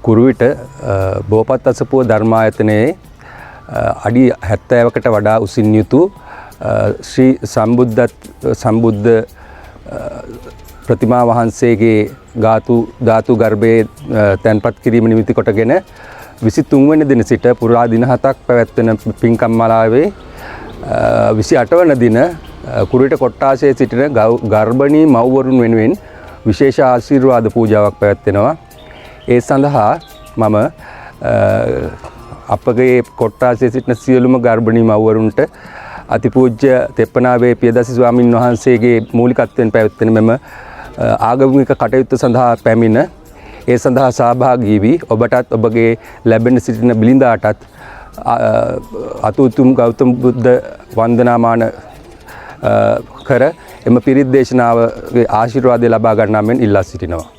කුරුවිට බෝපත් අසපුව ධර්මායතනයේ අඩි 70කට වඩා උසින් යුතු ශ්‍රී සම්බුද්ධ ප්‍රතිමා වහන්සේගේ ධාතු ගර්භයේ තැන්පත් කිරීම නිමිති කොටගෙන 23 වෙනි දින සිට පුරා දින 7ක් පැවැත්වෙන පින්කම් මාලාවේ 28 වන දින කුරුවිට කොට්ටාසයේ සිටින ගර්භණී මව්වරුන් වෙනුවෙන් විශේෂ ආශිර්වාද පූජාවක් පැවැත්වෙනවා. ඒ සඳහා මම අපගේ කොට්ටාසයේ සිටින සියලුම ගර්භණී මව්වරුන්ට අතිපූජ්‍ය තෙප්පනාවේ පියදසි ස්වාමින් වහන්සේගේ මූලිකත්වයෙන් පැවැත්වෙන මෙම ආගමික කටයුතු සඳහා පැමිණ ඒ සඳහා සහභාගී වී ඔබටත් ඔබගේ ලැබෙන සිටින බිලිඳාටත් අතුතුම් ගෞතම බුද්ධ වන්දනාමාන කර එම පිරිත් දේශනාවගේ ආශිර්වාදය ලබා ගන්නා මෙන් ඉල්ලා සිටිනවා.